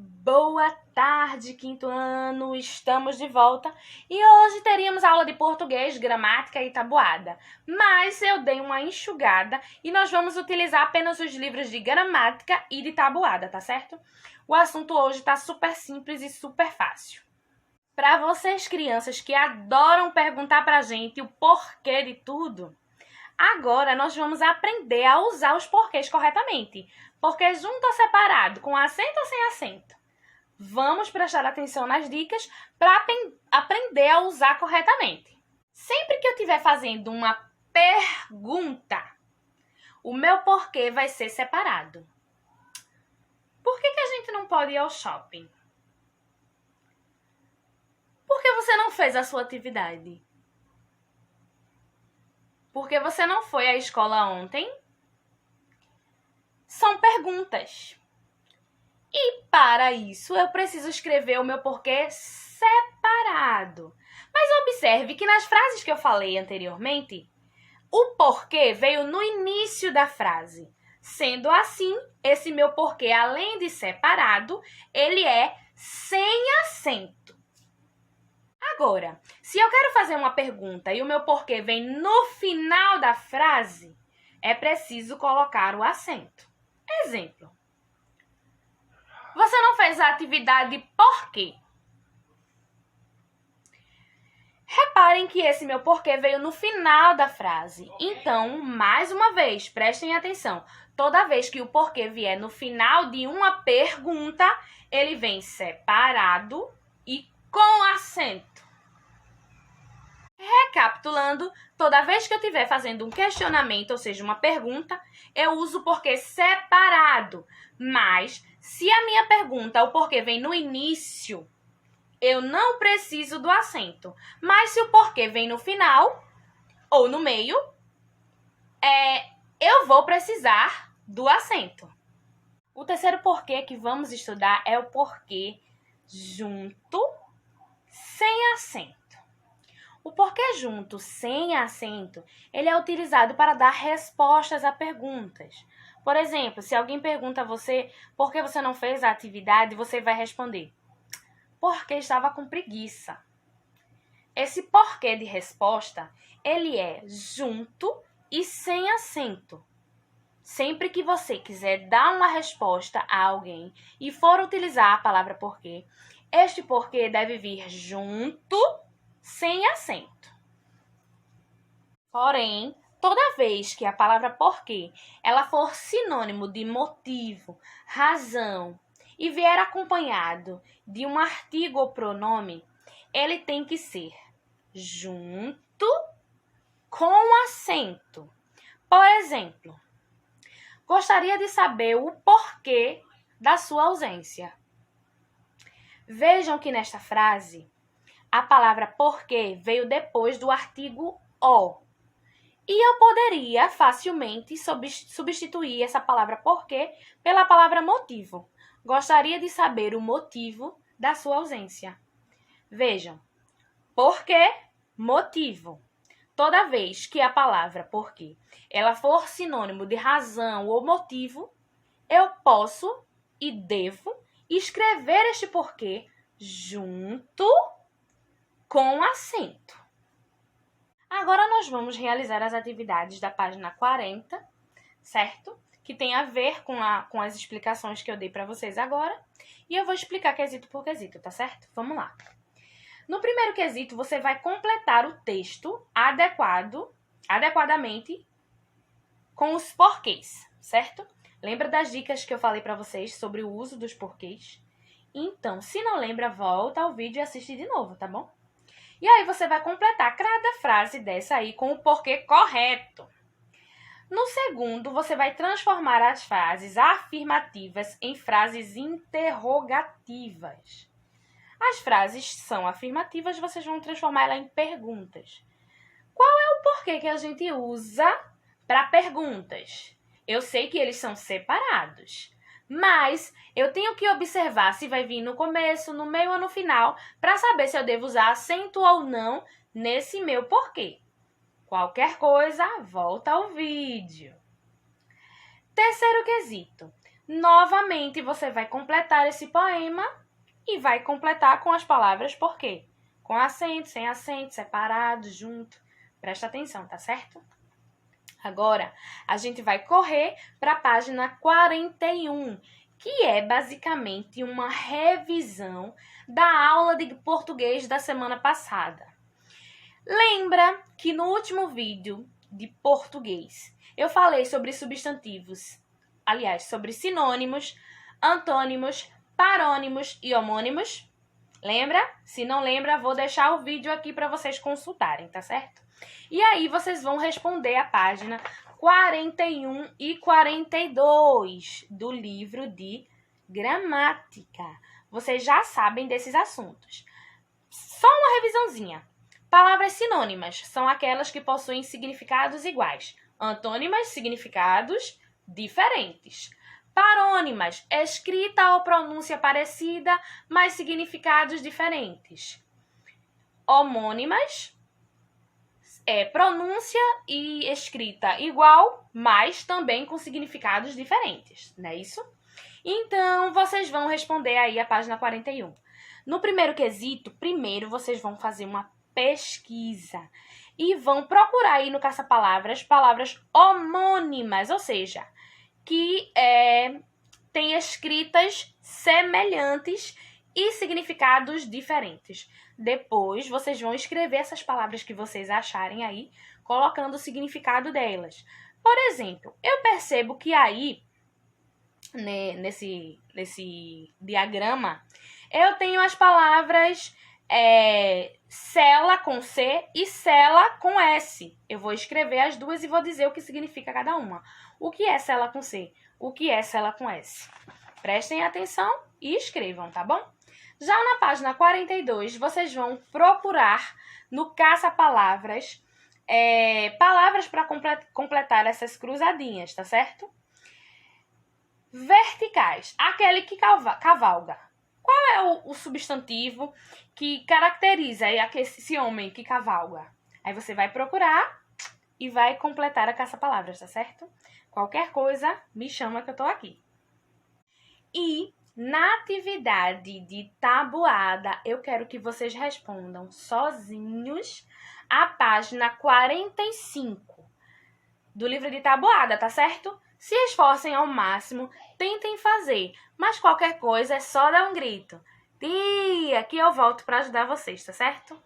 Boa tarde, quinto ano! Estamos de volta e hoje teríamos aula de português, gramática e tabuada. Mas eu dei uma enxugada e nós vamos utilizar apenas os livros de gramática e de tabuada, tá certo? O assunto hoje tá super simples e super fácil. Para vocês, crianças que adoram perguntar pra gente o porquê de tudo, agora nós vamos aprender a usar os porquês corretamente. Porquê junto ou separado, com acento ou sem acento. Vamos prestar atenção nas dicas para aprender a usar corretamente. Sempre que eu estiver fazendo uma pergunta, o meu porquê vai ser separado. Por que a gente não pode ir ao shopping? Por que você não fez a sua atividade? Por que você não foi à escola ontem? São perguntas. E para isso eu preciso escrever o meu porquê separado. Mas observe que nas frases que eu falei anteriormente, o porquê veio no início da frase. Sendo assim, esse meu porquê, além de separado, ele é sem acento. Agora, se eu quero fazer uma pergunta e o meu porquê vem no final da frase, é preciso colocar o acento. Exemplo. Você não fez a atividade por quê? Reparem que esse meu porquê veio no final da frase. Então, mais uma vez, prestem atenção. Toda vez que o porquê vier no final de uma pergunta, ele vem separado e com acento. Recapitulando, toda vez que eu estiver fazendo um questionamento, ou seja, uma pergunta, eu uso o porquê separado. Mas, se a minha pergunta, o porquê vem no início, eu não preciso do acento. Mas se o porquê vem no final ou no meio, eu vou precisar do acento. O terceiro porquê que vamos estudar é o porquê junto, sem acento. O porquê junto, sem acento, ele é utilizado para dar respostas a perguntas. Por exemplo, se alguém pergunta a você por que você não fez a atividade, você vai responder: porque estava com preguiça. Esse porquê de resposta, ele é junto e sem acento. Sempre que você quiser dar uma resposta a alguém e for utilizar a palavra porquê, este porquê deve vir junto, sem acento. Porém, toda vez que a palavra porquê ela for sinônimo de motivo, razão e vier acompanhado de um artigo ou pronome, ele tem que ser junto com acento. Por exemplo, gostaria de saber o porquê da sua ausência. Vejam que nesta frase, a palavra porquê veio depois do artigo o. E eu poderia facilmente substituir essa palavra porquê pela palavra motivo. Gostaria de saber o motivo da sua ausência. Vejam, porquê, motivo. Toda vez que a palavra porquê ela for sinônimo de razão ou motivo, eu posso e devo escrever este porquê junto com acento. Agora nós vamos realizar as atividades da página 40, certo? Que tem a ver com as explicações que eu dei para vocês agora. E eu vou explicar quesito por quesito, tá certo? Vamos lá. No primeiro quesito, você vai completar o texto adequadamente com os porquês, certo? Lembra das dicas que eu falei para vocês sobre o uso dos porquês? Então, se não lembra, volta ao vídeo e assiste de novo, tá bom? E aí você vai completar cada frase dessa aí com o porquê correto. No segundo, você vai transformar as frases afirmativas em frases interrogativas. As frases são afirmativas, vocês vão transformar ela em perguntas. Qual é o porquê que a gente usa para perguntas? Eu sei que eles são separados, mas eu tenho que observar se vai vir no começo, no meio ou no final, para saber se eu devo usar acento ou não nesse meu porquê. Qualquer coisa, volta ao vídeo. Terceiro quesito. Novamente, você vai completar esse poema e vai completar com as palavras por quê? Com acento, sem acento, separado, junto. Presta atenção, tá certo? Agora, a gente vai correr para a página 41, que é basicamente uma revisão da aula de português da semana passada. Lembra que no último vídeo de português eu falei sobre substantivos, aliás, sobre sinônimos, antônimos, parônimos e homônimos? Lembra? Se não lembra, vou deixar o vídeo aqui para vocês consultarem, tá certo? E aí vocês vão responder a página 41 e 42 do livro de gramática. Vocês já sabem desses assuntos. Só uma revisãozinha. Palavras sinônimas são aquelas que possuem significados iguais. Antônimas, significados diferentes. Parônimas, escrita ou pronúncia parecida, mas significados diferentes. Homônimas, pronúncia e escrita igual, mas também com significados diferentes, não é isso? Então, vocês vão responder aí a página 41. No primeiro quesito, primeiro vocês vão fazer uma pesquisa e vão procurar aí no caça-palavras palavras homônimas, ou seja, que têm escritas semelhantes e significados diferentes. Depois, vocês vão escrever essas palavras que vocês acharem aí, colocando o significado delas. Por exemplo, eu percebo que aí, né, nesse diagrama, eu tenho as palavras cela com C e cela com S. Eu vou escrever as duas e vou dizer o que significa cada uma. O que é cela com C? O que é cela com S? Prestem atenção e escrevam, tá bom? Já na página 42, vocês vão procurar no caça-palavras palavras para completar essas cruzadinhas, tá certo? Verticais, aquele que cavalga. Qual é o substantivo que caracteriza esse homem que cavalga? Aí você vai procurar e vai completar a caça-palavras, tá certo? Qualquer coisa, me chama que eu tô aqui. E na atividade de tabuada, eu quero que vocês respondam sozinhos a página 45 do livro de tabuada, tá certo? Se esforcem ao máximo, tentem fazer, mas qualquer coisa é só dar um grito. Tia, que eu volto para ajudar vocês, tá certo?